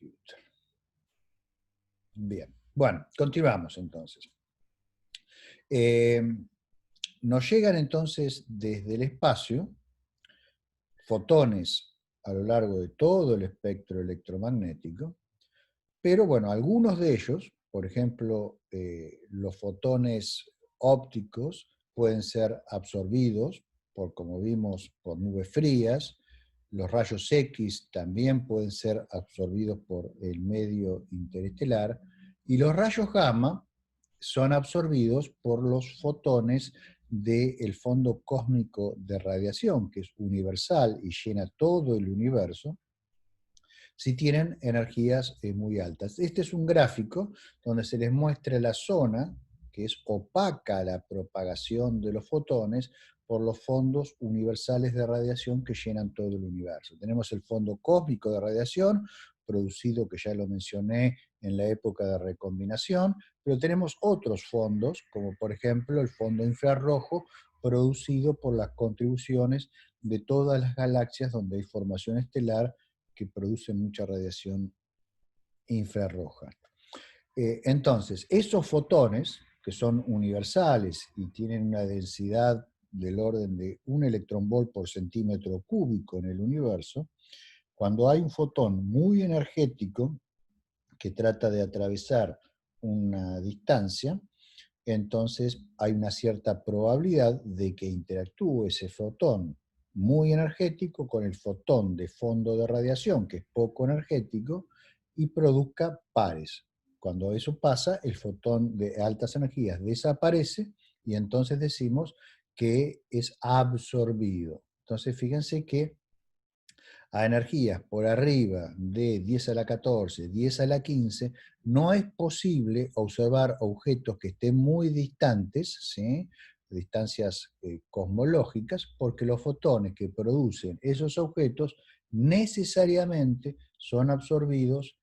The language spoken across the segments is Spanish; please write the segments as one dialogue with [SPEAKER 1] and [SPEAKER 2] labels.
[SPEAKER 1] computer. Bien, bueno, continuamos entonces. Nos llegan entonces desde el espacio fotones a lo largo de todo el espectro electromagnético, pero bueno, algunos de ellos, por ejemplo, los fotones ópticos pueden ser absorbidos por, como vimos, por nubes frías. Los rayos X también pueden ser absorbidos por el medio interestelar, y los rayos gamma son absorbidos por los fotones del fondo cósmico de radiación, que es universal y llena todo el universo, si tienen energías muy altas. Este es un gráfico donde se les muestra la zona que es opaca a la propagación de los fotones por los fondos universales de radiación que llenan todo el universo. Tenemos el fondo cósmico de radiación, producido, que ya lo mencioné, en la época de recombinación, pero tenemos otros fondos, como por ejemplo el fondo infrarrojo, producido por las contribuciones de todas las galaxias donde hay formación estelar que produce mucha radiación infrarroja. Entonces, esos fotones, que son universales y tienen una densidad del orden de 1 electronvolt por centímetro cúbico en el universo, cuando hay un fotón muy energético que trata de atravesar una distancia, entonces hay una cierta probabilidad de que interactúe ese fotón muy energético con el fotón de fondo de radiación, que es poco energético, y produzca pares. Cuando eso pasa, el fotón de altas energías desaparece y entonces decimos que es absorbido. Entonces fíjense que a energías por arriba de 10 a la 14, 10 a la 15, no es posible observar objetos que estén muy distantes, ¿sí?, distancias cosmológicas, porque los fotones que producen esos objetos necesariamente son absorbidos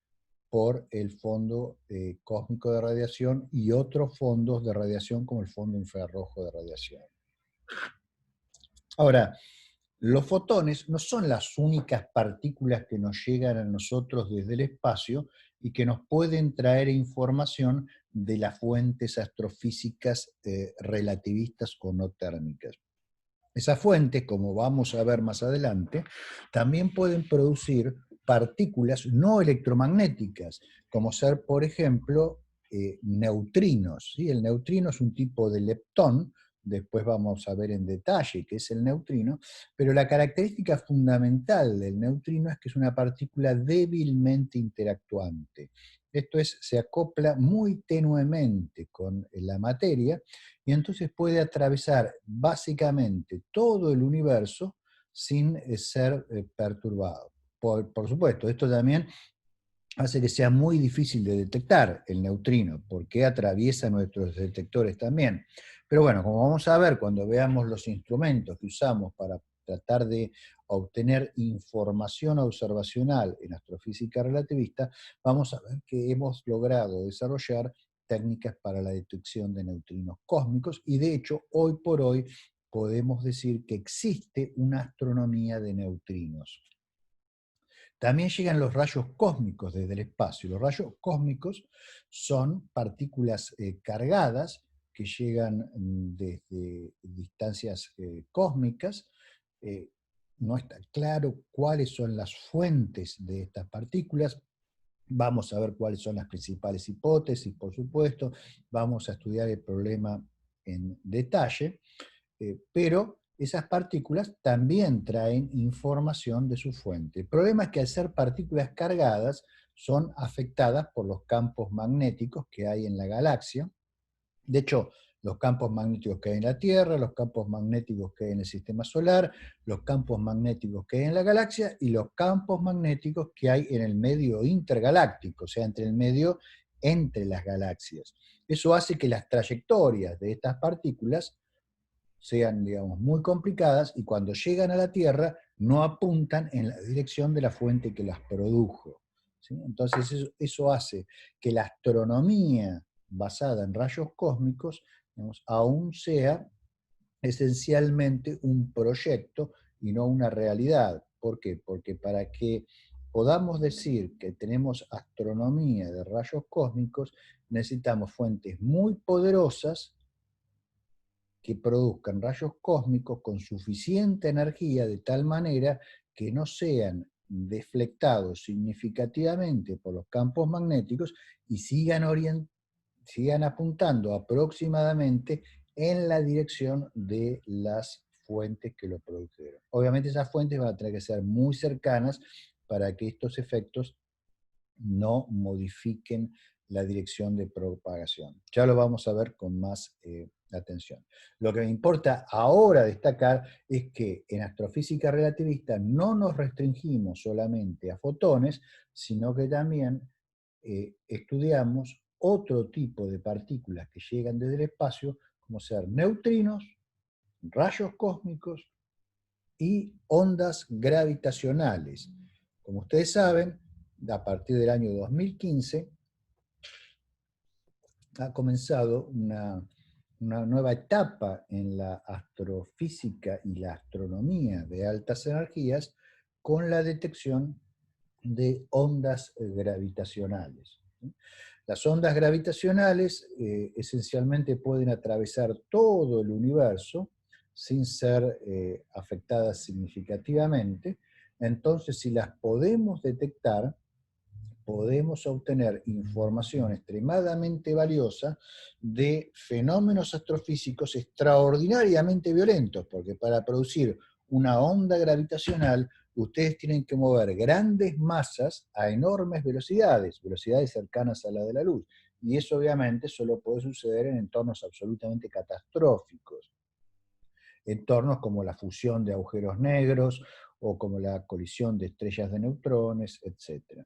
[SPEAKER 1] por el fondo cósmico de radiación y otros fondos de radiación como el fondo infrarrojo de radiación. Ahora, los fotones no son las únicas partículas que nos llegan a nosotros desde el espacio y que nos pueden traer información de las fuentes astrofísicas relativistas o no térmicas. Esas fuentes, como vamos a ver más adelante, también pueden producir partículas no electromagnéticas, como ser, por ejemplo, neutrinos, ¿sí? El neutrino es un tipo de leptón, después vamos a ver en detalle qué es el neutrino, pero la característica fundamental del neutrino es que es una partícula débilmente interactuante. Esto es, se acopla muy tenuemente con la materia y entonces puede atravesar básicamente todo el universo sin ser perturbado. Por supuesto, esto también hace que sea muy difícil de detectar el neutrino, porque atraviesa nuestros detectores también. Pero bueno, como vamos a ver cuando veamos los instrumentos que usamos para tratar de obtener información observacional en astrofísica relativista, vamos a ver que hemos logrado desarrollar técnicas para la detección de neutrinos cósmicos y de hecho hoy por hoy podemos decir que existe una astronomía de neutrinos. También llegan los rayos cósmicos desde el espacio. Los rayos cósmicos son partículas cargadas que llegan desde distancias cósmicas. No está claro cuáles son las fuentes de estas partículas. Vamos a ver cuáles son las principales hipótesis, por supuesto. Vamos a estudiar el problema en detalle, pero esas partículas también traen información de su fuente. El problema es que al ser partículas cargadas son afectadas por los campos magnéticos que hay en la galaxia. De hecho, los campos magnéticos que hay en la Tierra, los campos magnéticos que hay en el sistema solar, los campos magnéticos que hay en la galaxia y los campos magnéticos que hay en el medio intergaláctico, o sea, entre el medio entre las galaxias. Eso hace que las trayectorias de estas partículas sean, digamos, muy complicadas y cuando llegan a la Tierra no apuntan en la dirección de la fuente que las produjo, ¿sí? Entonces eso hace que la astronomía basada en rayos cósmicos, digamos, aún sea esencialmente un proyecto y no una realidad. ¿Por qué? Porque para que podamos decir que tenemos astronomía de rayos cósmicos, necesitamos fuentes muy poderosas que produzcan rayos cósmicos con suficiente energía de tal manera que no sean deflectados significativamente por los campos magnéticos y sigan apuntando aproximadamente en la dirección de las fuentes que lo produjeron. Obviamente esas fuentes van a tener que ser muy cercanas para que estos efectos no modifiquen la dirección de propagación. Ya lo vamos a ver con más atención. Lo que me importa ahora destacar es que en astrofísica relativista no nos restringimos solamente a fotones, sino que también estudiamos otro tipo de partículas que llegan desde el espacio, como ser neutrinos, rayos cósmicos y ondas gravitacionales. Como ustedes saben, a partir del año 2015 ha comenzado una nueva etapa en la astrofísica y la astronomía de altas energías con la detección de ondas gravitacionales. Las ondas gravitacionales esencialmente pueden atravesar todo el universo sin ser afectadas significativamente. Entonces, si las podemos detectar, podemos obtener información extremadamente valiosa de fenómenos astrofísicos extraordinariamente violentos, porque para producir una onda gravitacional ustedes tienen que mover grandes masas a enormes velocidades, velocidades cercanas a la de la luz, y eso obviamente solo puede suceder en entornos absolutamente catastróficos, entornos como la fusión de agujeros negros o como la colisión de estrellas de neutrones, etc.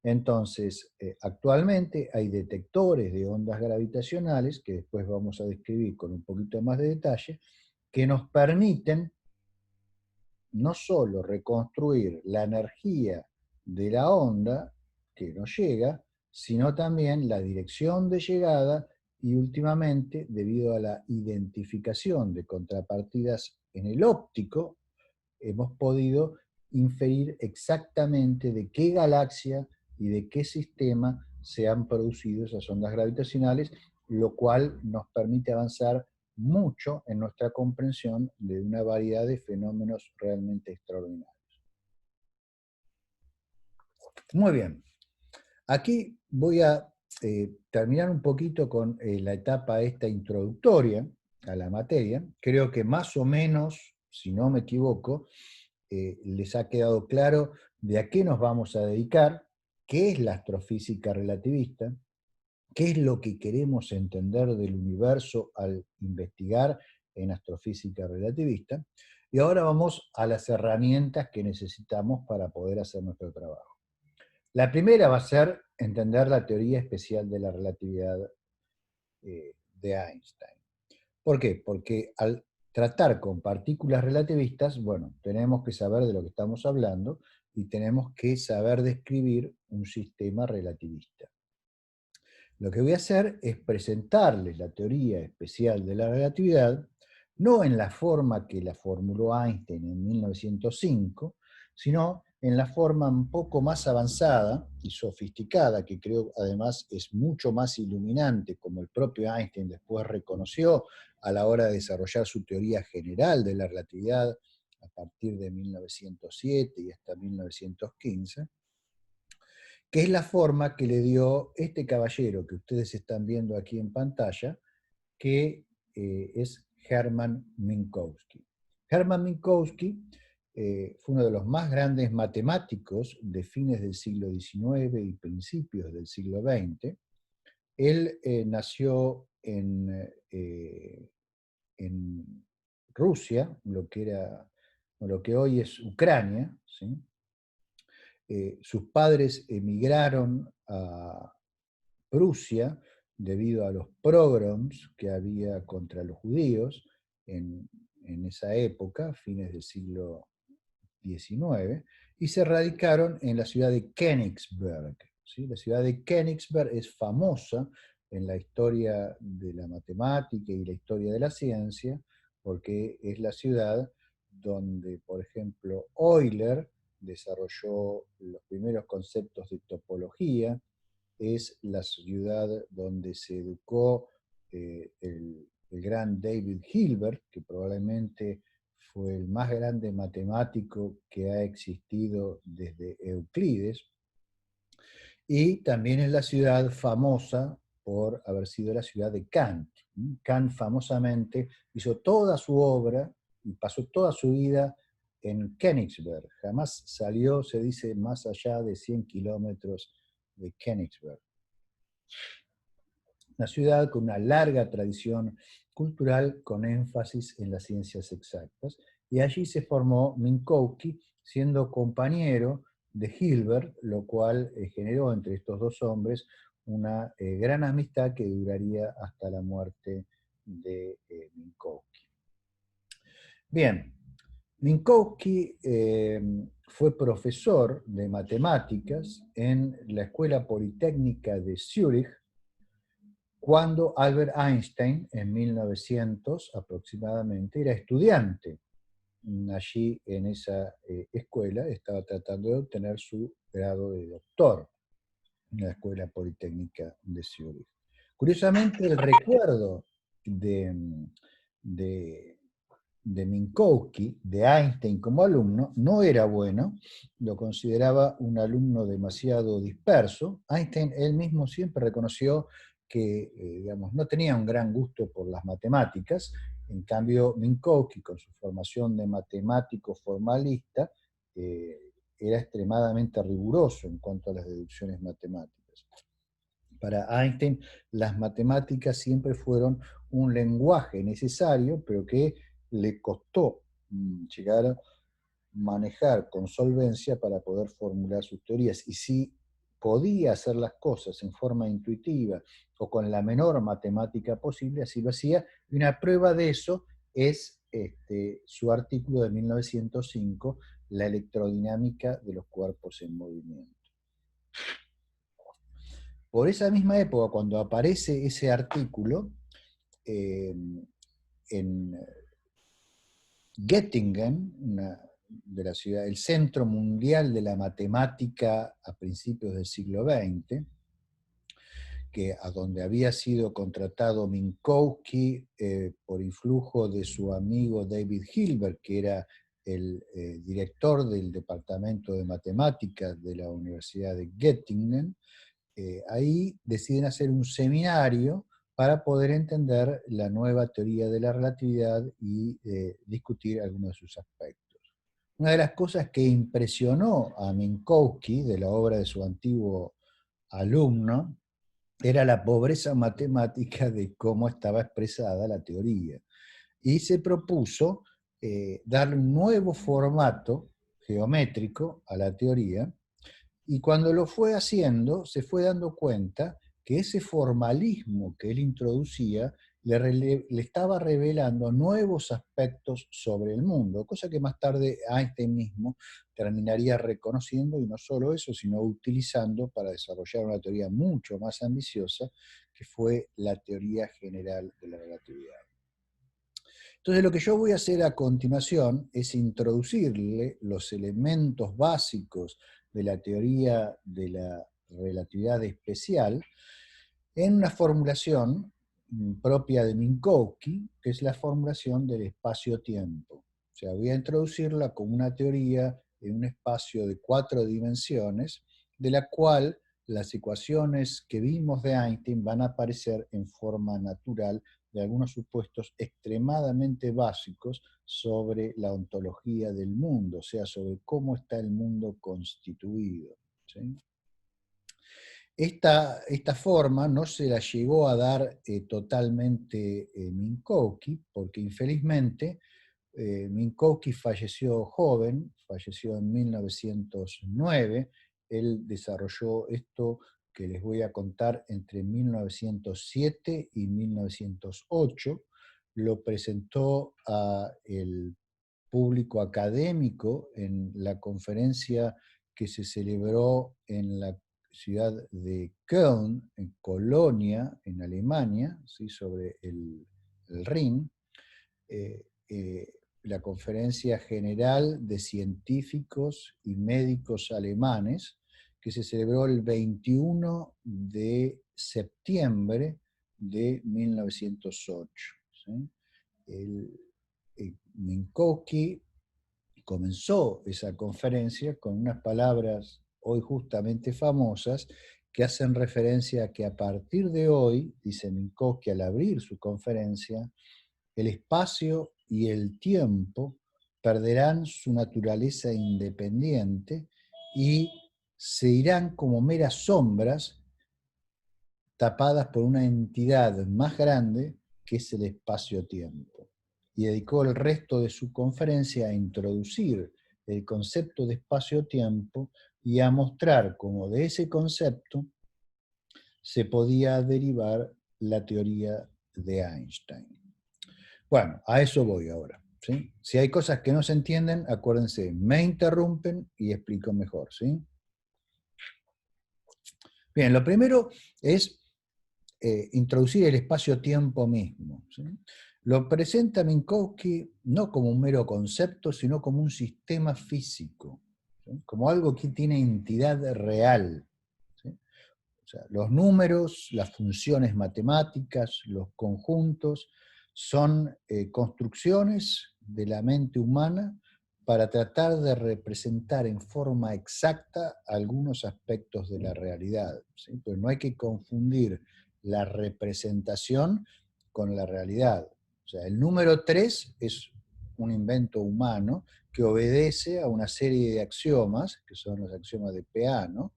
[SPEAKER 1] Entonces, actualmente hay detectores de ondas gravitacionales, que después vamos a describir con un poquito más de detalle, que nos permiten no solo reconstruir la energía de la onda que nos llega, sino también la dirección de llegada y últimamente, debido a la identificación de contrapartidas en el óptico, hemos podido inferir exactamente de qué galaxia y de qué sistema se han producido esas ondas gravitacionales, lo cual nos permite avanzar mucho en nuestra comprensión de una variedad de fenómenos realmente extraordinarios. Muy bien, aquí voy a terminar un poquito con la etapa esta introductoria a la materia. Creo que más o menos, si no me equivoco, les ha quedado claro de a qué nos vamos a dedicar, qué es la astrofísica relativista, qué es lo que queremos entender del universo al investigar en astrofísica relativista, y ahora vamos a las herramientas que necesitamos para poder hacer nuestro trabajo. La primera va a ser entender la teoría especial de la relatividad de Einstein. ¿Por qué? Porque al tratar con partículas relativistas, bueno, tenemos que saber de lo que estamos hablando y tenemos que saber describir un sistema relativista. Lo que voy a hacer es presentarles la teoría especial de la relatividad, no en la forma que la formuló Einstein en 1905, sino en la forma un poco más avanzada y sofisticada, que creo además es mucho más iluminante, como el propio Einstein después reconoció a la hora de desarrollar su teoría general de la relatividad a partir de 1907 y hasta 1915, que es la forma que le dio este caballero que ustedes están viendo aquí en pantalla, que es Hermann Minkowski. Hermann Minkowski fue uno de los más grandes matemáticos de fines del siglo XIX y principios del siglo XX. Él nació en Rusia, lo que hoy es Ucrania, ¿sí? Sus padres emigraron a Prusia debido a los pogroms que había contra los judíos en esa época, fines del siglo XIX, y se radicaron en la ciudad de Königsberg. ¿Sí? La ciudad de Königsberg es famosa en la historia de la matemática y la historia de la ciencia, porque es la ciudad donde, por ejemplo, Euler desarrolló los primeros conceptos de topología, es la ciudad donde se educó el gran David Hilbert, que probablemente fue el más grande matemático que ha existido desde Euclides, y también es la ciudad famosa por haber sido la ciudad de Kant. Kant famosamente hizo toda su obra y pasó toda su vida en Königsberg. Jamás salió, se dice, más allá de 100 kilómetros de Königsberg. Una ciudad con una larga tradición cultural con énfasis en las ciencias exactas. Y allí se formó Minkowski, siendo compañero de Hilbert, lo cual generó entre estos dos hombres una gran amistad que duraría hasta la muerte de Minkowski. Bien, Minkowski fue profesor de matemáticas en la Escuela Politécnica de Zúrich, cuando Albert Einstein, en 1900 aproximadamente, era estudiante. Allí en esa escuela estaba tratando de obtener su grado de doctor en la Escuela Politécnica de Zúrich. Curiosamente, el recuerdo de, de Minkowski, de Einstein como alumno, no era bueno, lo consideraba un alumno demasiado disperso. Einstein él mismo siempre reconoció que digamos, no tenía un gran gusto por las matemáticas, en cambio Minkowski, con su formación de matemático formalista, era extremadamente riguroso en cuanto a las deducciones matemáticas. Para Einstein, las matemáticas siempre fueron un lenguaje necesario, pero que le costó llegar a manejar con solvencia para poder formular sus teorías. Y si podía hacer las cosas en forma intuitiva o con la menor matemática posible, así lo hacía. Y una prueba de eso es su artículo de 1905, La electrodinámica de los cuerpos en movimiento. Por esa misma época, cuando aparece ese artículo, en Göttingen, de la ciudad, el centro mundial de la matemática a principios del siglo XX, que a donde había sido contratado Minkowski por influjo de su amigo David Hilbert, que era el director del departamento de matemáticas de la Universidad de Göttingen. Ahí deciden hacer un seminario para poder entender la nueva teoría de la relatividad y discutir algunos de sus aspectos. Una de las cosas que impresionó a Minkowski de la obra de su antiguo alumno era la pobreza matemática de cómo estaba expresada la teoría. Y se propuso darle un nuevo formato geométrico a la teoría, y cuando lo fue haciendo, se fue dando cuenta que ese formalismo que él introducía le estaba revelando nuevos aspectos sobre el mundo, cosa que más tarde Einstein mismo terminaría reconociendo, y no solo eso, sino utilizando para desarrollar una teoría mucho más ambiciosa, que fue la teoría general de la relatividad. Entonces lo que yo voy a hacer a continuación es introducirle los elementos básicos de la teoría de la relatividad especial en una formulación propia de Minkowski, que es la formulación del espacio-tiempo. O sea, voy a introducirla como una teoría en un espacio de 4 dimensiones, de la cual las ecuaciones que vimos de Einstein van a aparecer en forma natural de algunos supuestos extremadamente básicos sobre la ontología del mundo, o sea, sobre cómo está el mundo constituido. ¿Sí? Esta forma no se la llegó a dar totalmente Minkowski, porque infelizmente Minkowski falleció joven, falleció en 1909. Él desarrolló esto que les voy a contar entre 1907 y 1908. Lo presentó al público académico en la conferencia que se celebró en la ciudad de Köln, en Colonia, en Alemania, ¿sí? Sobre el Rin. la Conferencia General de Científicos y Médicos Alemanes, que se celebró el 21 de septiembre de 1908. ¿Sí? Minkowski comenzó esa conferencia con unas palabras hoy justamente famosas que hacen referencia a que a partir de hoy, dice Minkowski al abrir su conferencia, el espacio y el tiempo perderán su naturaleza independiente y se irán como meras sombras tapadas por una entidad más grande que es el espacio-tiempo. Y dedicó el resto de su conferencia a introducir el concepto de espacio-tiempo y a mostrar cómo de ese concepto se podía derivar la teoría de Einstein. Bueno, a eso voy ahora. ¿Sí? Si hay cosas que no se entienden, acuérdense, me interrumpen y explico mejor. ¿Sí? Bien, lo primero es introducir el espacio-tiempo mismo. ¿Sí? Lo presenta Minkowski no como un mero concepto, sino como un sistema físico, ¿sí? Como algo que tiene entidad real. ¿Sí? O sea, los números, las funciones matemáticas, los conjuntos, son construcciones de la mente humana para tratar de representar en forma exacta algunos aspectos de la realidad. ¿Sí? Pero no hay que confundir la representación con la realidad. O sea, el número 3 es un invento humano que obedece a una serie de axiomas, que son los axiomas de Peano.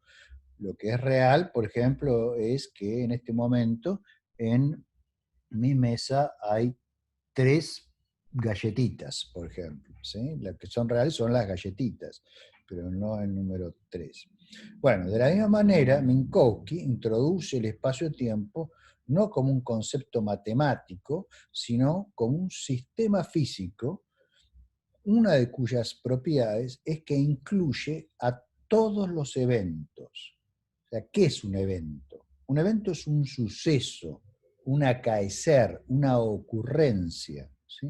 [SPEAKER 1] Lo que es real, por ejemplo, es que en este momento en mi mesa hay 3 galletitas, por ejemplo. ¿Sí? Las que son reales son las galletitas, pero no el número 3. Bueno, de la misma manera, Minkowski introduce el espacio-tiempo no como un concepto matemático, sino como un sistema físico, una de cuyas propiedades es que incluye a todos los eventos. O sea, ¿qué es un evento? Un evento es un suceso, un acaecer, una ocurrencia, ¿sí?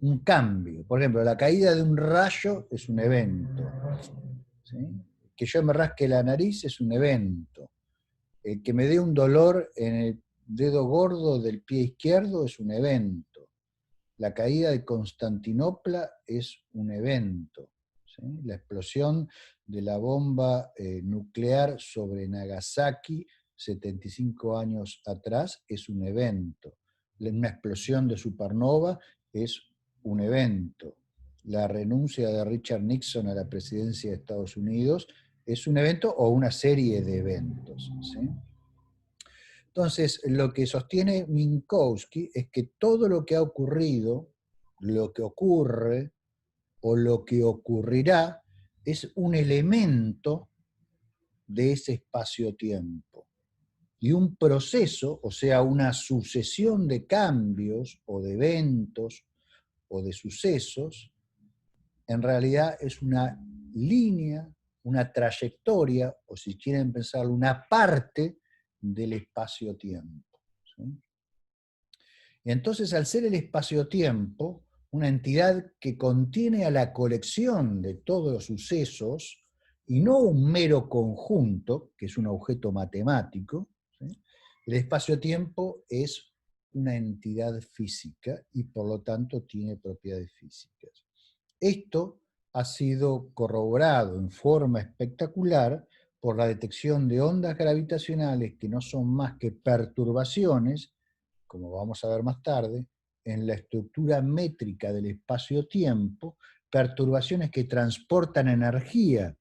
[SPEAKER 1] Un cambio. Por ejemplo, la caída de un rayo es un evento. ¿Sí? Que yo me rasque la nariz es un evento. El que me dé un dolor en el dedo gordo del pie izquierdo es un evento. La caída de Constantinopla es un evento. ¿Sí? La explosión de la bomba nuclear sobre Nagasaki 75 años atrás es un evento. Una explosión de supernova es un evento. La renuncia de Richard Nixon a la presidencia de Estados Unidos es un evento o una serie de eventos. ¿Sí? Entonces, lo que sostiene Minkowski es que todo lo que ha ocurrido, lo que ocurre o lo que ocurrirá es un elemento de ese espacio-tiempo. Y un proceso, o sea, una sucesión de cambios o de eventos o de sucesos, en realidad es una línea, una trayectoria, o si quieren pensarlo, una parte del espacio-tiempo. ¿Sí? Entonces, al ser el espacio-tiempo una entidad que contiene a la colección de todos los sucesos y no un mero conjunto, que es un objeto matemático, ¿sí? El espacio-tiempo es una entidad física y por lo tanto tiene propiedades físicas. Esto ha sido corroborado en forma espectacular por la detección de ondas gravitacionales que no son más que perturbaciones, como vamos a ver más tarde, en la estructura métrica del espacio-tiempo, perturbaciones que transportan energía.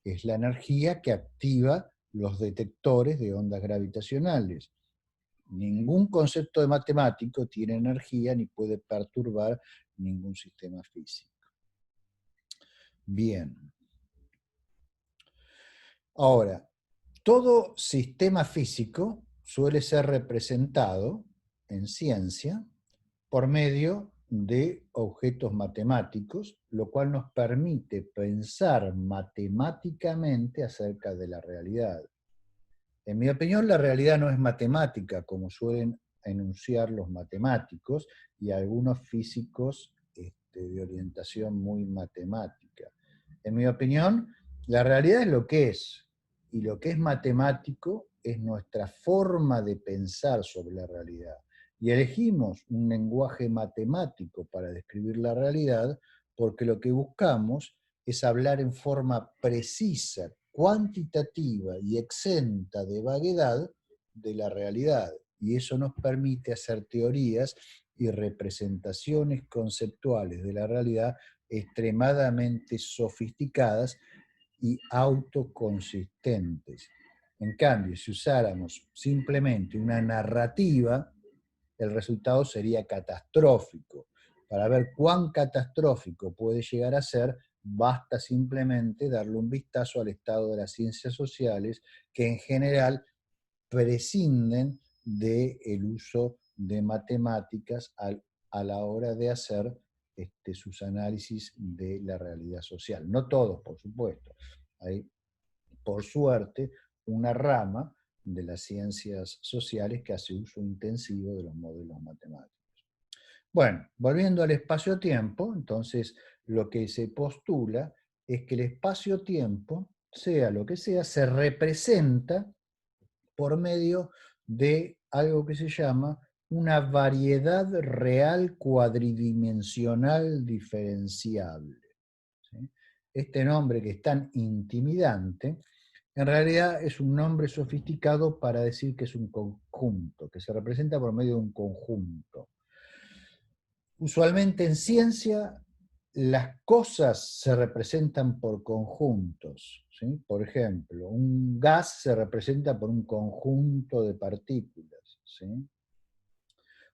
[SPEAKER 1] Es la energía que activa los detectores de ondas gravitacionales. Ningún concepto de matemático tiene energía ni puede perturbar ningún sistema físico. Bien. Ahora, todo sistema físico suele ser representado en ciencia por medio de objetos matemáticos, lo cual nos permite pensar matemáticamente acerca de la realidad. En mi opinión, la realidad no es matemática, como suelen enunciar los matemáticos y algunos físicos de orientación muy matemática. En mi opinión, la realidad es lo que es, y lo que es matemático es nuestra forma de pensar sobre la realidad. Y elegimos un lenguaje matemático para describir la realidad porque lo que buscamos es hablar en forma precisa, cuantitativa y exenta de vaguedad de la realidad. Y eso nos permite hacer teorías y representaciones conceptuales de la realidad extremadamente sofisticadas y autoconsistentes. En cambio, si usáramos simplemente una narrativa, el resultado sería catastrófico. Para ver cuán catastrófico puede llegar a ser, basta simplemente darle un vistazo al estado de las ciencias sociales, que en general prescinden del uso de matemáticas a la hora de hacer sus análisis de la realidad social. No todos, por supuesto. Hay, por suerte, una rama de las ciencias sociales que hace uso intensivo de los modelos matemáticos. Bueno, volviendo al espacio-tiempo, entonces lo que se postula es que el espacio-tiempo, sea lo que sea, se representa por medio de algo que se llama una variedad real cuadridimensional diferenciable. ¿Sí? Este nombre, que es tan intimidante, en realidad es un nombre sofisticado para decir que es un conjunto, que se representa por medio de un conjunto. Usualmente en ciencia las cosas se representan por conjuntos, ¿sí? Por ejemplo, un gas se representa por un conjunto de partículas, ¿sí?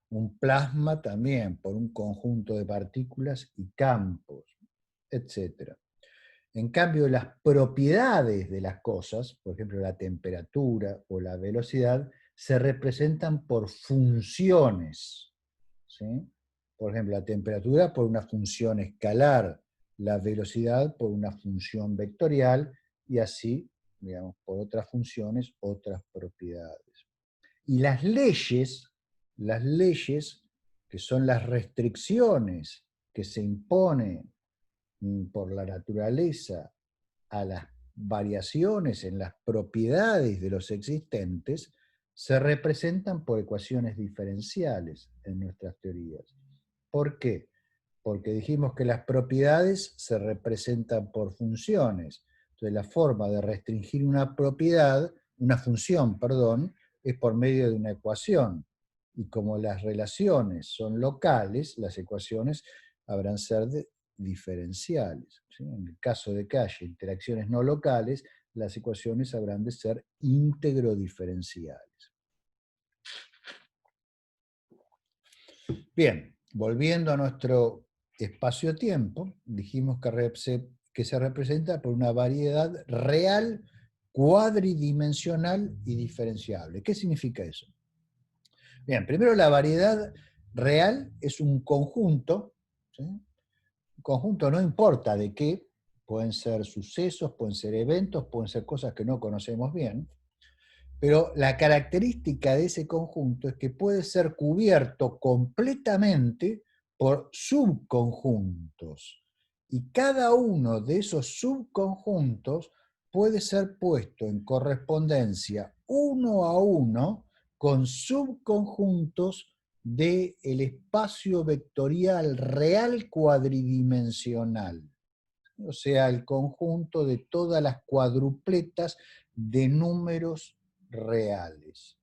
[SPEAKER 1] Un plasma también por un conjunto de partículas y campos, etc. En cambio, las propiedades de las cosas, por ejemplo la temperatura o la velocidad, se representan por funciones, ¿sí? Por ejemplo, la temperatura por una función escalar, la velocidad por una función vectorial y así, digamos, por otras funciones, otras propiedades. Y las leyes que son las restricciones que se imponen por la naturaleza a las variaciones en las propiedades de los existentes, se representan por ecuaciones diferenciales en nuestras teorías. ¿Por qué? Porque dijimos que las propiedades se representan por funciones. Entonces la forma de restringir una propiedad, una función, perdón, es por medio de una ecuación. Y como las relaciones son locales, las ecuaciones habrán ser diferenciales, ¿sí? En el caso de que haya interacciones no locales, las ecuaciones habrán de ser íntegro-diferenciales. Bien, volviendo a nuestro espacio-tiempo, dijimos que se representa por una variedad real, cuadridimensional y diferenciable. ¿Qué significa eso? Bien, primero la variedad real es un conjunto, ¿sí? Un conjunto no importa de qué, pueden ser sucesos, pueden ser eventos, pueden ser cosas que no conocemos bien, pero la característica de ese conjunto es que puede ser cubierto completamente por subconjuntos. Y cada uno de esos subconjuntos puede ser puesto en correspondencia uno a uno con subconjuntos del espacio vectorial real cuadridimensional. O sea, el conjunto de todas las cuadrupletas de números reales.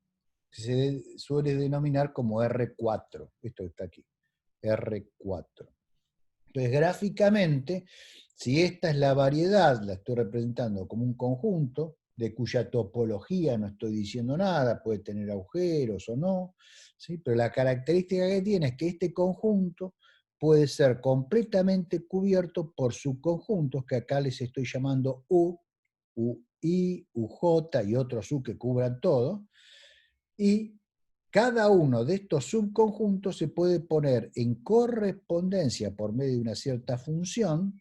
[SPEAKER 1] Se suele denominar como R4, esto que está aquí, R4. Entonces, gráficamente, si esta es la variedad, la estoy representando como un conjunto, de cuya topología no estoy diciendo nada, puede tener agujeros o no, ¿sí? Pero la característica que tiene es que este conjunto puede ser completamente cubierto por subconjuntos, que acá les estoy llamando U, UI, UJ y otros U que cubran todo, y cada uno de estos subconjuntos se puede poner en correspondencia por medio de una cierta función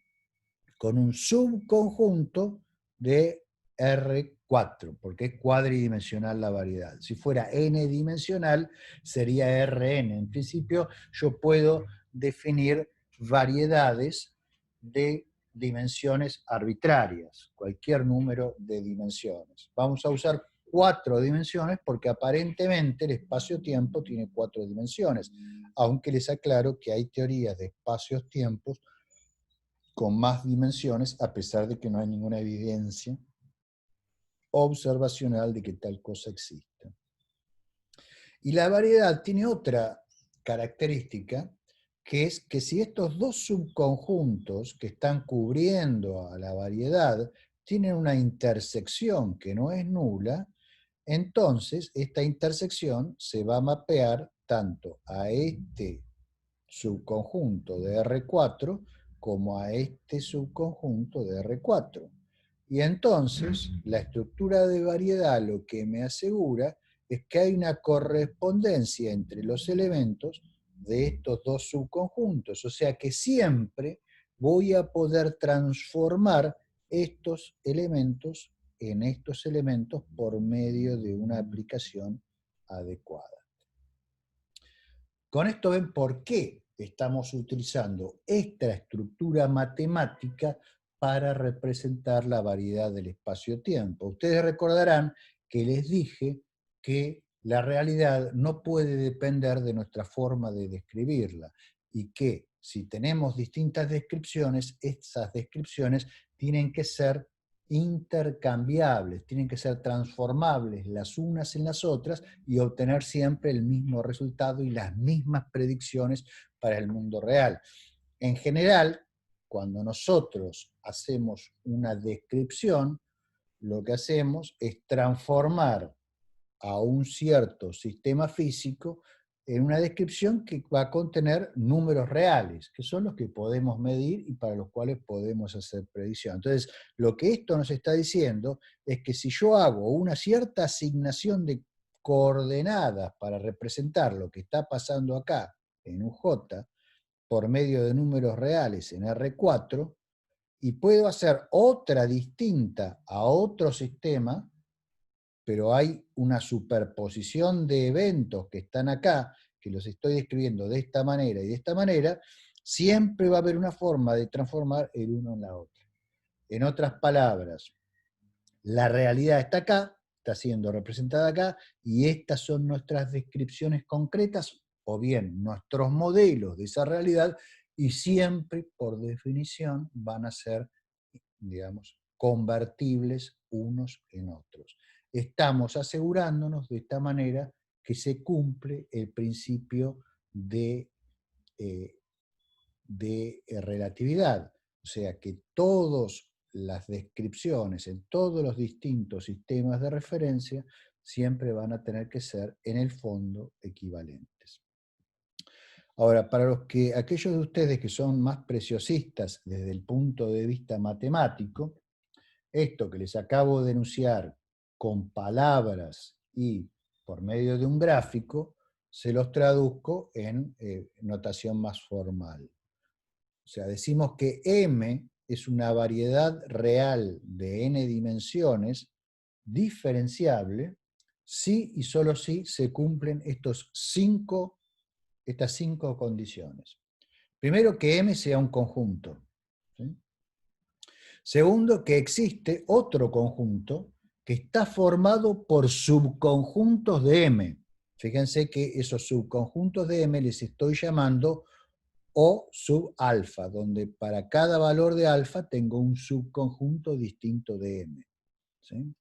[SPEAKER 1] con un subconjunto de R4, porque es cuadridimensional la variedad. Si fuera n-dimensional, sería Rn. En principio, yo puedo definir variedades de dimensiones arbitrarias, cualquier número de dimensiones. Vamos a usar 4 dimensiones porque aparentemente el espacio-tiempo tiene 4 dimensiones, aunque les aclaro que hay teorías de espacios-tiempos con más dimensiones, a pesar de que no hay ninguna evidencia observacional de que tal cosa exista. Y la variedad tiene otra característica, que es que si estos dos subconjuntos que están cubriendo a la variedad tienen una intersección que no es nula, entonces esta intersección se va a mapear tanto a este subconjunto de R4 como a este subconjunto de R4. Y entonces la estructura de variedad lo que me asegura es que hay una correspondencia entre los elementos de estos dos subconjuntos, o sea que siempre voy a poder transformar estos elementos en estos elementos por medio de una aplicación adecuada. Con esto ven por qué estamos utilizando esta estructura matemática para representar la variedad del espacio-tiempo. Ustedes recordarán que les dije que la realidad no puede depender de nuestra forma de describirla y que si tenemos distintas descripciones, esas descripciones tienen que ser intercambiables, tienen que ser transformables las unas en las otras y obtener siempre el mismo resultado y las mismas predicciones para el mundo real. En general, cuando nosotros hacemos una descripción, lo que hacemos es transformar a un cierto sistema físico en una descripción que va a contener números reales, que son los que podemos medir y para los cuales podemos hacer predicción. Entonces, lo que esto nos está diciendo es que si yo hago una cierta asignación de coordenadas para representar lo que está pasando acá en un J, por medio de números reales en R4, y puedo hacer otra distinta a otro sistema, pero hay una superposición de eventos que están acá, que los estoy describiendo de esta manera y de esta manera, siempre va a haber una forma de transformar el uno en la otra. En otras palabras, la realidad está acá, está siendo representada acá, y estas son nuestras descripciones concretas, o bien nuestros modelos de esa realidad, y siempre, por definición, van a ser, digamos, convertibles unos en otros. Estamos asegurándonos de esta manera que se cumple el principio de relatividad, o sea que todas las descripciones en todos los distintos sistemas de referencia siempre van a tener que ser en el fondo equivalentes. Ahora, para aquellos de ustedes que son más preciosistas desde el punto de vista matemático, esto que les acabo de enunciar con palabras y por medio de un gráfico, se los traduzco en notación más formal. O sea, decimos que M es una variedad real de n dimensiones diferenciable si y solo si se cumplen estas cinco condiciones. Primero, que M sea un conjunto. ¿Sí? Segundo, que existe otro conjunto que está formado por subconjuntos de M. Fíjense que esos subconjuntos de M les estoy llamando O sub alfa, donde para cada valor de alfa tengo un subconjunto distinto de M. ¿Sí?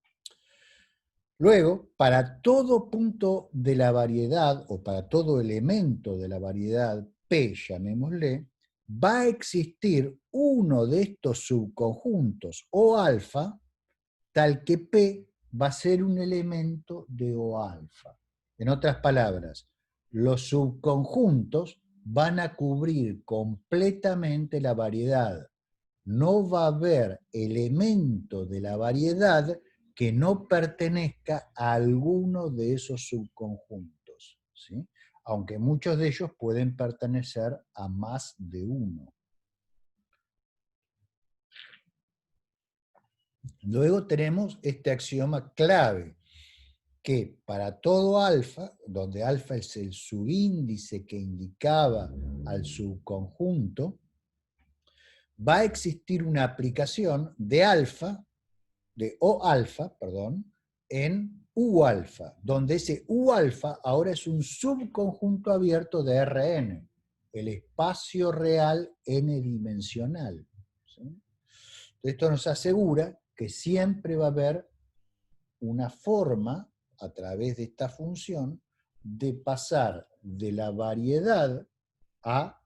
[SPEAKER 1] Luego, para todo punto de la variedad, o para todo elemento de la variedad P, llamémosle, va a existir uno de estos subconjuntos O alfa, tal que P va a ser un elemento de O alfa. En otras palabras, los subconjuntos van a cubrir completamente la variedad. No va a haber elemento de la variedad que no pertenezca a alguno de esos subconjuntos, ¿sí? Aunque muchos de ellos pueden pertenecer a más de uno. Luego tenemos este axioma clave, que para todo alfa, donde alfa es el subíndice que indicaba al subconjunto, va a existir una aplicación de alfa, de O alfa, perdón, en U alfa, donde ese U alfa ahora es un subconjunto abierto de Rn, el espacio real n-dimensional. ¿Sí? Esto nos asegura que siempre va a haber una forma, a través de esta función, de pasar de la variedad a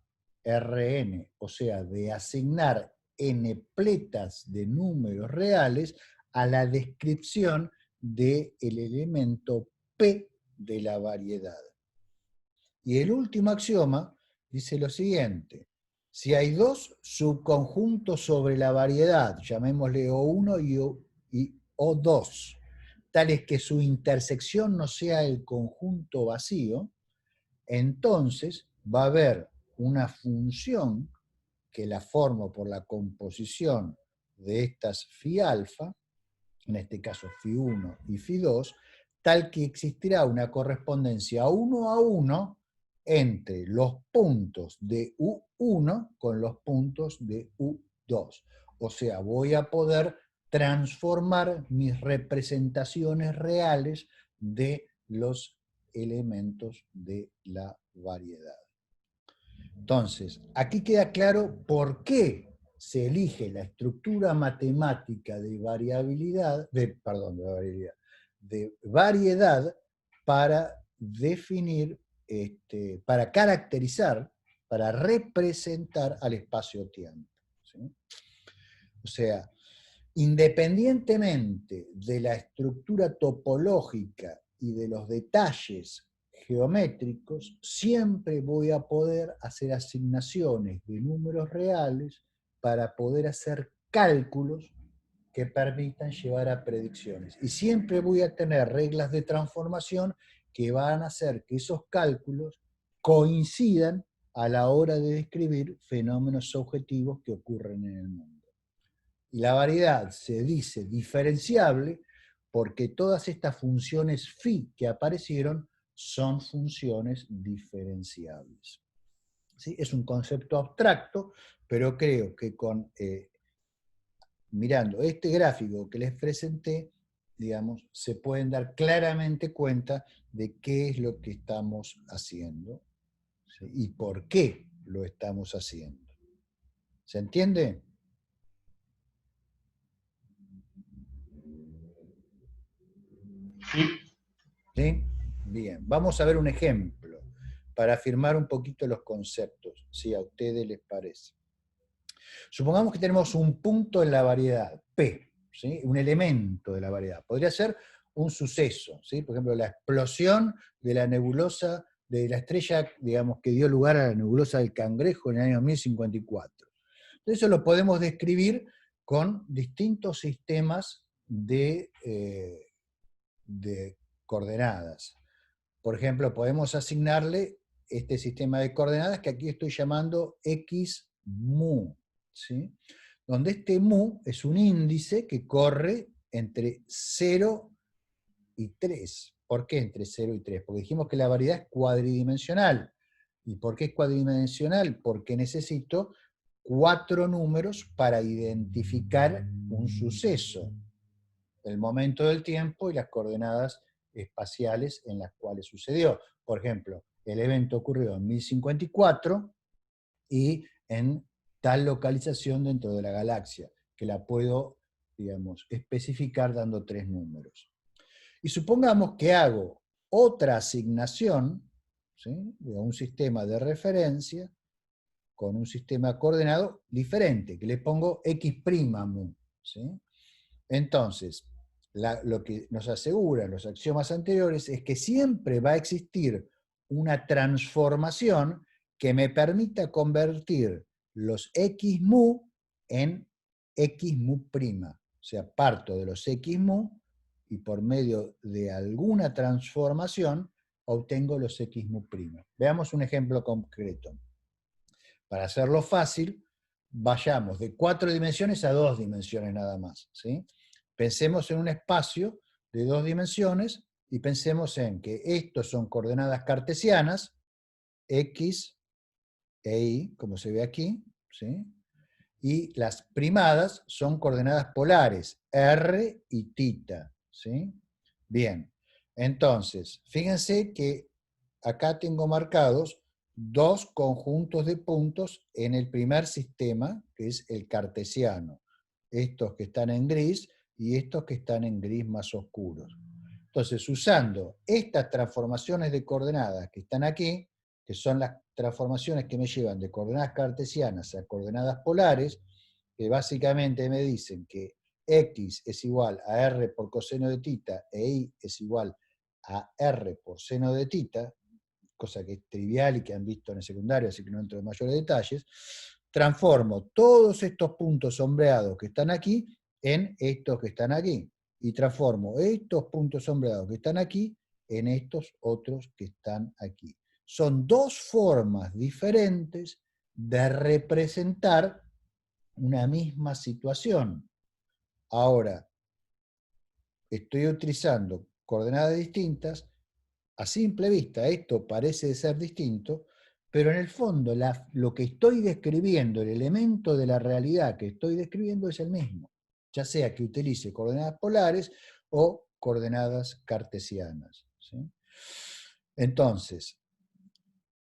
[SPEAKER 1] Rn, o sea, de asignar n pletas de números reales a la descripción del elemento P de la variedad. Y el último axioma dice lo siguiente: si hay dos subconjuntos sobre la variedad, llamémosle O1 y O2, tales que su intersección no sea el conjunto vacío, entonces va a haber una función que la formo por la composición de estas phi alfa, en este caso phi1 y phi2, tal que existirá una correspondencia 1 a 1 entre los puntos de U1 con los puntos de U2. O sea, voy a poder transformar mis representaciones reales de los elementos de la variedad. Entonces, aquí queda claro por qué se elige la estructura matemática de variabilidad, de variedad para definir, para caracterizar, para representar al espacio-tiempo. ¿Sí? O sea, independientemente de la estructura topológica y de los detalles geométricos, siempre voy a poder hacer asignaciones de números reales para poder hacer cálculos que permitan llevar a predicciones. Y siempre voy a tener reglas de transformación que van a hacer que esos cálculos coincidan a la hora de describir fenómenos objetivos que ocurren en el mundo. Y la variedad se dice diferenciable porque todas estas funciones phi que aparecieron son funciones diferenciables. ¿Sí? Es un concepto abstracto, pero creo que mirando este gráfico que les presenté, digamos, se pueden dar claramente cuenta de qué es lo que estamos haciendo, ¿sí? Y por qué lo estamos haciendo. ¿Se entiende?
[SPEAKER 2] Sí.
[SPEAKER 1] ¿Sí? Bien, vamos a ver un ejemplo para afirmar un poquito los conceptos, si a ustedes les parece. Supongamos que tenemos un punto en la variedad, P, ¿sí? Un elemento de la variedad. Podría ser un suceso, ¿sí? Por ejemplo, la explosión de la nebulosa, de la estrella, digamos, que dio lugar a la nebulosa del Cangrejo en el año 1054. Eso lo podemos describir con distintos sistemas de coordenadas. Por ejemplo, podemos asignarle este sistema de coordenadas que aquí estoy llamando x mu, ¿sí? Donde este mu es un índice que corre entre 0 y 3. ¿Por qué entre 0 y 3? Porque dijimos que la variedad es cuadridimensional. ¿Y por qué es cuadridimensional? Porque necesito 4 números para identificar un suceso, el momento del tiempo y las coordenadas espaciales en las cuales sucedió. Por ejemplo, el evento ocurrió en 1054 y en tal localización dentro de la galaxia, que la puedo, digamos, especificar dando 3 números. Y supongamos que hago otra asignación, ¿sí?, de un sistema de referencia con un sistema coordenado diferente, que le pongo x' mu, ¿sí? Entonces, lo que nos aseguran los axiomas anteriores es que siempre va a existir una transformación que me permita convertir los x mu en x mu'. O sea, parto de los x mu y por medio de alguna transformación obtengo los x mu'. Veamos un ejemplo concreto. Para hacerlo fácil, vayamos de 4 dimensiones a 2 dimensiones nada más, ¿sí? Pensemos en un espacio de 2 dimensiones y pensemos en que estos son coordenadas cartesianas, x e y, como se ve aquí, ¿sí? y las primadas son coordenadas polares, r y θ, ¿sí? Bien, entonces, fíjense que acá tengo marcados dos conjuntos de puntos en el primer sistema, que es el cartesiano. Estos que están en gris y estos que están en gris más oscuros. Entonces, usando estas transformaciones de coordenadas que están aquí, que son las transformaciones que me llevan de coordenadas cartesianas a coordenadas polares, que básicamente me dicen que x es igual a r por coseno de θ e y es igual a r por seno de θ, cosa que es trivial y que han visto en el secundario, así que no entro en mayores detalles, transformo todos estos puntos sombreados que están aquí en estos que están aquí, y transformo estos puntos sombreados que están aquí en estos otros que están aquí. Son dos formas diferentes de representar una misma situación. Ahora, estoy utilizando coordenadas distintas. A simple vista esto parece ser distinto, pero en el fondo lo que estoy describiendo, el elemento de la realidad que estoy describiendo es el mismo, ya sea que utilice coordenadas polares o coordenadas cartesianas, ¿sí? Entonces,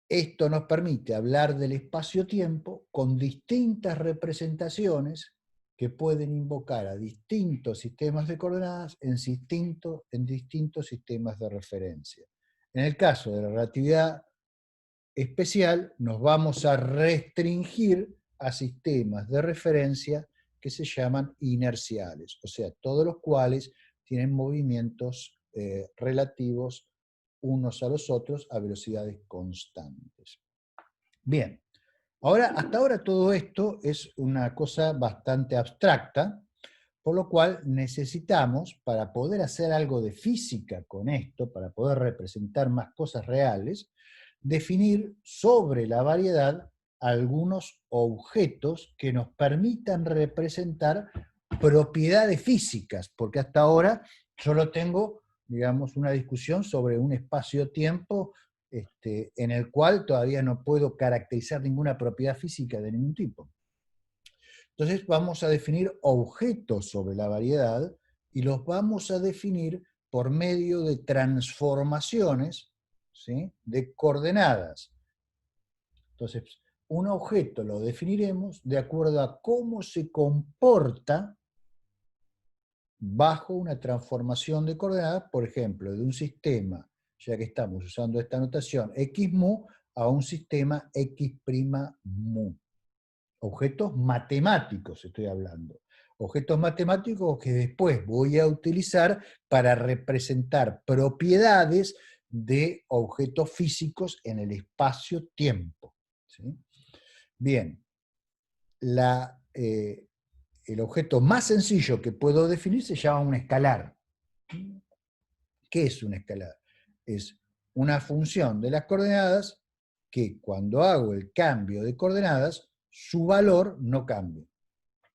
[SPEAKER 1] esto nos permite hablar del espacio-tiempo con distintas representaciones que pueden invocar a distintos sistemas de coordenadas en distintos sistemas de referencia. En el caso de la relatividad especial, nos vamos a restringir a sistemas de referencia que se llaman inerciales, o sea, todos los cuales tienen movimientos relativos unos a los otros a velocidades constantes. Bien, hasta ahora todo esto es una cosa bastante abstracta, por lo cual necesitamos, para poder hacer algo de física con esto, para poder representar más cosas reales, definir sobre la variedad algunos objetos que nos permitan representar propiedades físicas, porque hasta ahora solo tengo, digamos, una discusión sobre un espacio-tiempo en el cual todavía no puedo caracterizar ninguna propiedad física de ningún tipo. Entonces vamos a definir objetos sobre la variedad y los vamos a definir por medio de transformaciones, ¿sí?, de coordenadas. Entonces, un objeto lo definiremos de acuerdo a cómo se comporta bajo una transformación de coordenadas, por ejemplo, de un sistema, ya que estamos usando esta notación, x mu, a un sistema x' mu. Objetos matemáticos estoy hablando. Objetos matemáticos que después voy a utilizar para representar propiedades de objetos físicos en el espacio-tiempo, ¿sí? Bien, el objeto más sencillo que puedo definir se llama un escalar. ¿Qué es un escalar? Es una función de las coordenadas que cuando hago el cambio de coordenadas, su valor no cambia.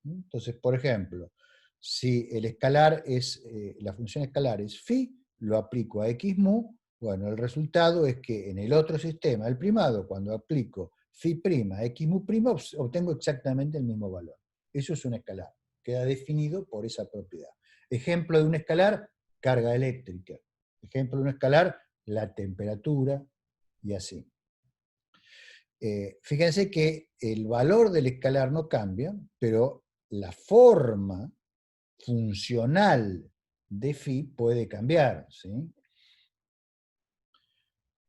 [SPEAKER 1] Entonces, por ejemplo, si el escalar es, la función escalar es phi, lo aplico a x mu, bueno, el resultado es que en el otro sistema, el primado, cuando aplico phi' a x mu', obtengo exactamente el mismo valor. Eso es un escalar, queda definido por esa propiedad. Ejemplo de un escalar, carga eléctrica. Ejemplo de un escalar, la temperatura, y así. Fíjense que el valor del escalar no cambia, pero la forma funcional de phi puede cambiar, ¿sí?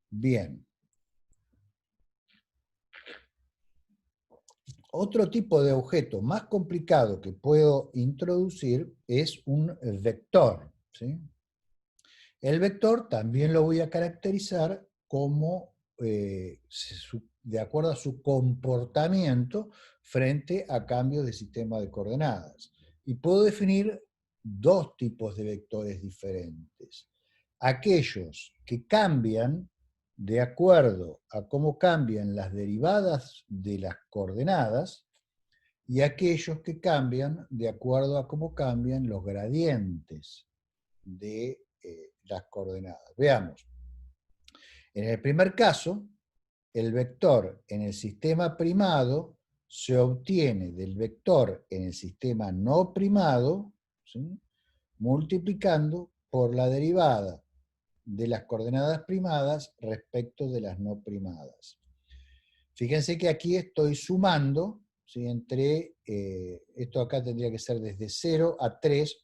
[SPEAKER 1] Bien. Otro tipo de objeto más complicado que puedo introducir es un vector, ¿sí? El vector también lo voy a caracterizar como, de acuerdo a su comportamiento frente a cambios de sistema de coordenadas. Y puedo definir dos tipos de vectores diferentes. Aquellos que cambian de acuerdo a cómo cambian las derivadas de las coordenadas y aquellos que cambian de acuerdo a cómo cambian los gradientes de las coordenadas. Veamos. En el primer caso, el vector en el sistema primado se obtiene del vector en el sistema no primado, ¿sí?, multiplicando por la derivada de las coordenadas primadas respecto de las no primadas. Fíjense que aquí estoy sumando, ¿sí?, entre, esto acá tendría que ser desde 0 a 3,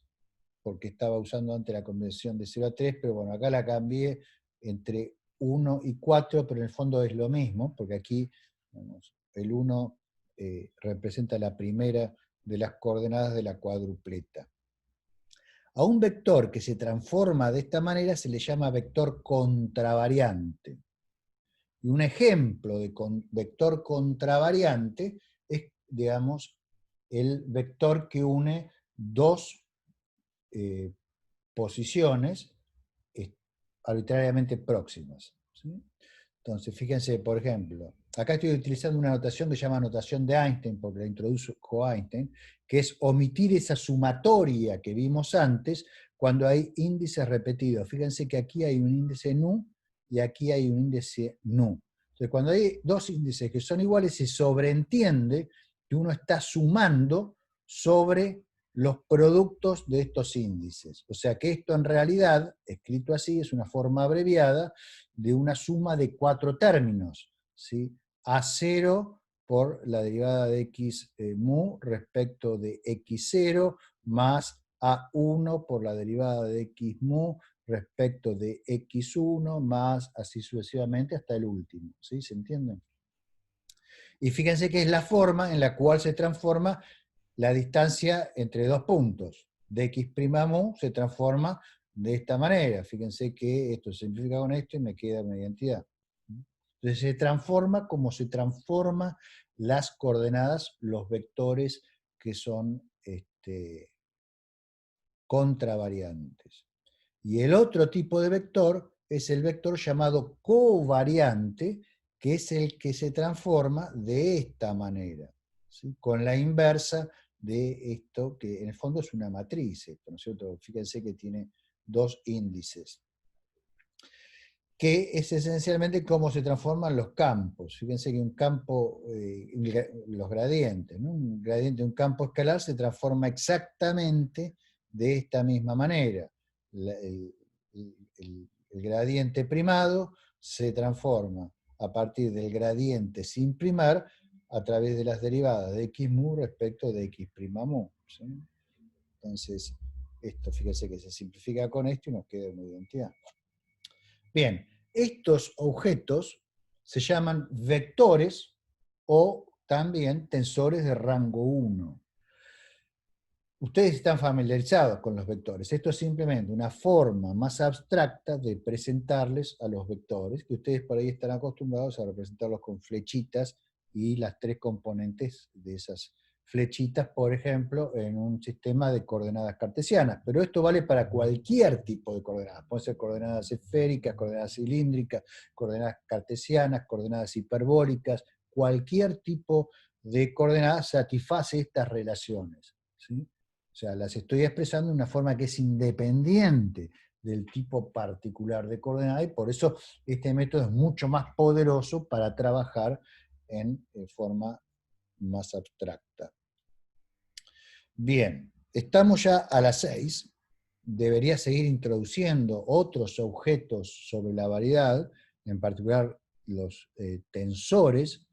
[SPEAKER 1] porque estaba usando antes la convención de 0 a 3, pero bueno, acá la cambié entre 1 y 4, pero en el fondo es lo mismo, porque aquí vamos, el 1 representa la primera de las coordenadas de la cuadrupleta. A un vector que se transforma de esta manera se le llama vector contravariante. Y un ejemplo de vector contravariante es, digamos, el vector que une dos posiciones arbitrariamente próximas, ¿sí? Entonces, fíjense, por ejemplo, acá estoy utilizando una notación que se llama notación de Einstein, porque la introdujo Einstein, que es omitir esa sumatoria que vimos antes cuando hay índices repetidos. Fíjense que aquí hay un índice nu y aquí hay un índice nu. Entonces, cuando hay dos índices que son iguales, se sobreentiende que uno está sumando sobre los productos de estos índices. O sea que esto en realidad, escrito así, es una forma abreviada de una suma de 4 términos, ¿sí? A0 por la derivada de x mu respecto de x0, más A1 por la derivada de x mu respecto de x1, más así sucesivamente hasta el último, ¿sí? ¿Se entiende? Y fíjense que es la forma en la cual se transforma la distancia entre dos puntos de x' mu se transforma de esta manera. Fíjense que esto se simplifica con esto y me queda una identidad. Entonces se transforma como se transforman las coordenadas, los vectores que son contravariantes. Y el otro tipo de vector es el vector llamado covariante, que es el que se transforma de esta manera, ¿sí?, con la inversa de esto, que en el fondo es una matriz, esto, ¿no es cierto? Fíjense que tiene dos índices, que es esencialmente cómo se transforman los campos. Fíjense que un campo, los gradientes, ¿no? Un gradiente de un campo escalar se transforma exactamente de esta misma manera. El gradiente primado se transforma a partir del gradiente sin primar a través de las derivadas de x mu respecto de x' mu, ¿sí? Entonces, esto fíjense que se simplifica con esto y nos queda una identidad. Bien, estos objetos se llaman vectores o también tensores de rango 1. Ustedes están familiarizados con los vectores. Esto es simplemente una forma más abstracta de presentarles a los vectores, que ustedes por ahí están acostumbrados a representarlos con flechitas y las tres componentes de esas flechitas, por ejemplo, en un sistema de coordenadas cartesianas. Pero esto vale para cualquier tipo de coordenadas. Pueden ser coordenadas esféricas, coordenadas cilíndricas, coordenadas cartesianas, coordenadas hiperbólicas. Cualquier tipo de coordenada satisface estas relaciones, ¿sí? O sea, las estoy expresando de una forma que es independiente del tipo particular de coordenada, y por eso este método es mucho más poderoso para trabajar en forma más abstracta. Bien, estamos ya a las 6. Debería seguir introduciendo otros objetos sobre la variedad, en particular los tensores,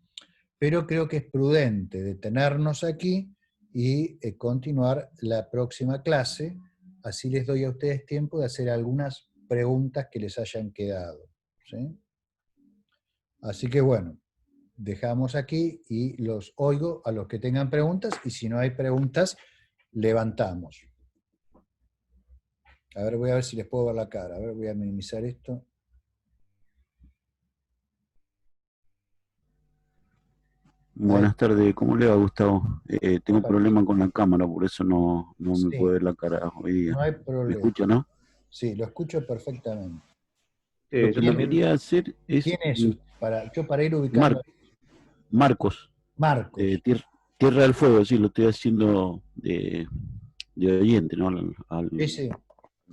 [SPEAKER 1] pero creo que es prudente detenernos aquí y continuar la próxima clase, así les doy a ustedes tiempo de hacer algunas preguntas que les hayan quedado, ¿sí? Así que bueno, dejamos aquí y los oigo a los que tengan preguntas, y si no hay preguntas, levantamos. A ver, voy a ver si les puedo ver la cara. A ver, voy a minimizar esto.
[SPEAKER 3] Buenas tardes, ¿cómo le va, Gustavo? Tengo un problema con la cámara, por eso no me
[SPEAKER 1] Sí,
[SPEAKER 3] puede ver la cara hoy día.
[SPEAKER 1] no hay
[SPEAKER 3] ¿Me
[SPEAKER 1] problema.
[SPEAKER 3] escucha, no?
[SPEAKER 1] Sí, lo escucho perfectamente. Lo
[SPEAKER 3] Lo
[SPEAKER 1] que
[SPEAKER 3] que
[SPEAKER 1] yo
[SPEAKER 3] quería hacer
[SPEAKER 1] ¿Quién
[SPEAKER 3] es
[SPEAKER 1] es usted? Yo para ir ubicando.
[SPEAKER 3] Marcos,
[SPEAKER 1] Marcos.
[SPEAKER 3] Tierra del Fuego, sí, lo estoy haciendo de oyente, ¿no? Al
[SPEAKER 1] Sí.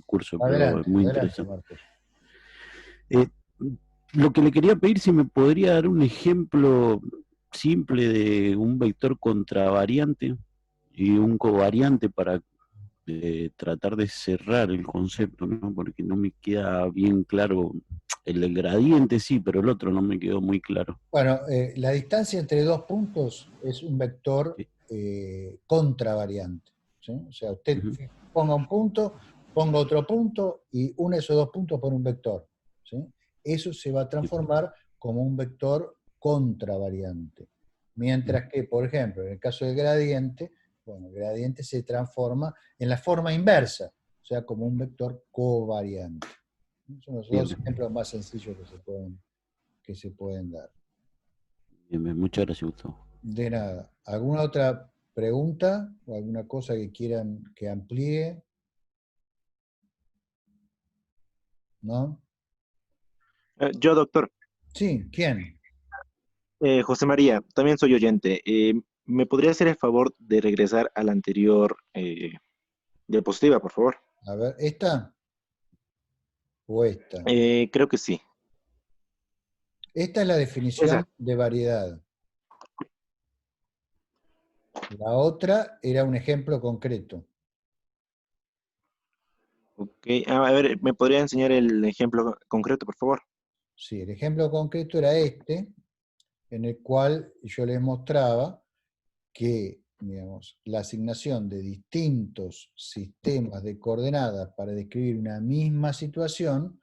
[SPEAKER 3] curso, pero es
[SPEAKER 1] Adelante,
[SPEAKER 3] muy
[SPEAKER 1] adelante,
[SPEAKER 3] interesante.
[SPEAKER 1] Marcos.
[SPEAKER 3] Lo que le quería pedir, si me podría dar un ejemplo simple de un vector contravariante y un covariante para tratar de cerrar el concepto, ¿no? Porque no me queda bien claro. El del gradiente sí, pero el otro no me quedó muy claro.
[SPEAKER 1] Bueno, la distancia entre dos puntos es un vector
[SPEAKER 3] Sí.
[SPEAKER 1] contravariante, ¿sí? O sea, usted
[SPEAKER 3] Ujú.
[SPEAKER 1] ponga un punto, ponga otro punto y une esos dos puntos por un vector, ¿sí? Eso se va a
[SPEAKER 3] Sí.
[SPEAKER 1] transformar como un vector contravariante. Mientras que, por ejemplo, en el caso del gradiente, bueno, el gradiente se transforma en la forma inversa, o sea, como un vector covariante. Son los dos
[SPEAKER 3] Bien,
[SPEAKER 1] ejemplos más sencillos que se pueden dar.
[SPEAKER 3] bien, bien. Muchas gracias, Gustavo.
[SPEAKER 1] De nada. ¿Alguna otra pregunta o alguna cosa que quieran que amplíe? ¿No?
[SPEAKER 2] Yo, doctor,
[SPEAKER 1] Sí, ¿quién?
[SPEAKER 2] José María, también soy oyente. ¿Me podría hacer el favor de regresar a la anterior diapositiva, por favor?
[SPEAKER 1] A ver, ¿esta o esta?
[SPEAKER 2] Creo que sí.
[SPEAKER 1] Esta es la
[SPEAKER 2] Esa.
[SPEAKER 1] definición de variedad. La otra era un ejemplo concreto.
[SPEAKER 2] Ok. A ver, ¿me podría enseñar el ejemplo concreto, por favor?
[SPEAKER 1] Sí, el ejemplo concreto era este, en el cual yo les mostraba que, digamos, la asignación de distintos sistemas de coordenadas para describir una misma situación,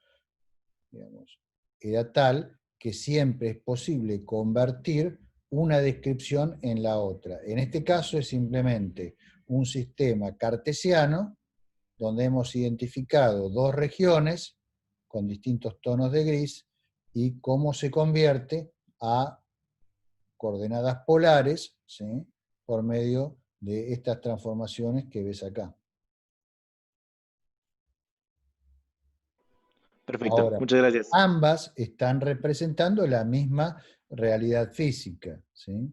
[SPEAKER 1] digamos, era tal que siempre es posible convertir una descripción en la otra. En este caso es simplemente un sistema cartesiano donde hemos identificado dos regiones con distintos tonos de gris y cómo se convierte a coordenadas polares, ¿sí? Por medio de estas transformaciones que ves acá.
[SPEAKER 2] Perfecto,
[SPEAKER 1] Ahora,
[SPEAKER 2] muchas gracias.
[SPEAKER 1] ambas están representando la misma realidad física, ¿sí?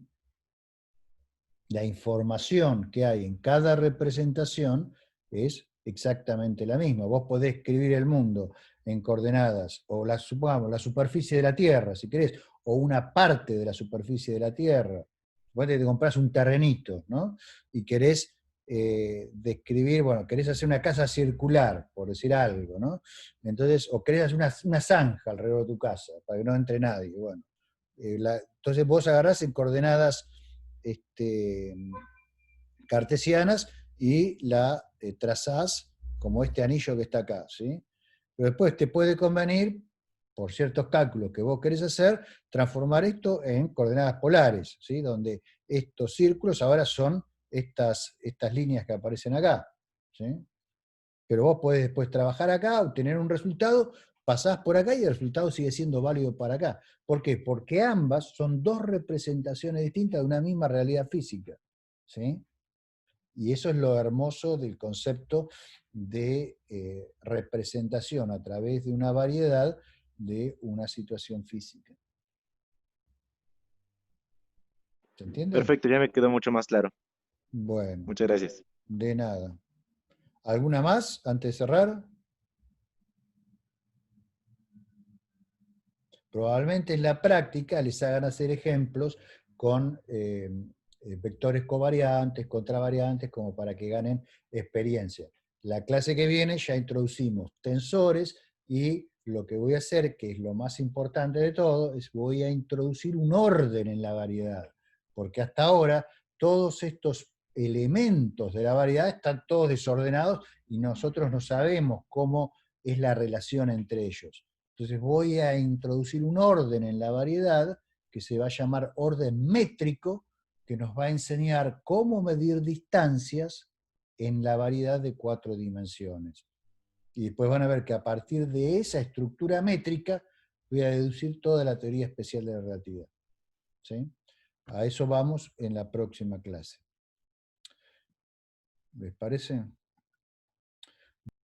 [SPEAKER 1] La información que hay en cada representación es exactamente la misma. Vos podés escribir el mundo en coordenadas, o supongamos, la superficie de la Tierra, si querés, o una parte de la superficie de la Tierra. Vos te compras un terrenito, ¿no? Y querés describir, bueno, querés hacer una casa circular, por decir algo, ¿no? Entonces, o querés hacer una zanja alrededor de tu casa, para que no entre nadie, bueno. Entonces vos agarrás en coordenadas este, cartesianas y la trazás como este anillo que está acá, ¿sí? Pero después te puede convenir, por ciertos cálculos que vos querés hacer, transformar esto en coordenadas polares, ¿sí? Donde estos círculos ahora son estas líneas que aparecen acá, ¿sí? Pero vos podés después trabajar acá, obtener un resultado, pasás por acá y el resultado sigue siendo válido para acá. ¿Por qué? Porque ambas son dos representaciones distintas de una misma realidad física, ¿sí? Y eso es lo hermoso del concepto de representación a través de una variedad de una situación física. ¿Se entiende?
[SPEAKER 2] Perfecto, ya me quedó mucho más claro.
[SPEAKER 1] Bueno,
[SPEAKER 2] Muchas gracias.
[SPEAKER 1] de nada. ¿Alguna más antes de cerrar? Probablemente en la práctica les hagan hacer ejemplos con vectores covariantes, contravariantes, como para que ganen experiencia. La clase que viene ya introducimos tensores y lo que voy a hacer, que es lo más importante de todo, es voy a introducir un orden en la variedad, porque hasta ahora todos estos elementos de la variedad están todos desordenados y nosotros no sabemos cómo es la relación entre ellos. Entonces voy a introducir un orden en la variedad que se va a llamar orden métrico, que nos va a enseñar cómo medir distancias en la variedad de 4 dimensiones. Y después van a ver que a partir de esa estructura métrica voy a deducir toda la teoría especial de la relatividad. ¿Sí? A eso vamos en la próxima clase. ¿Les parece?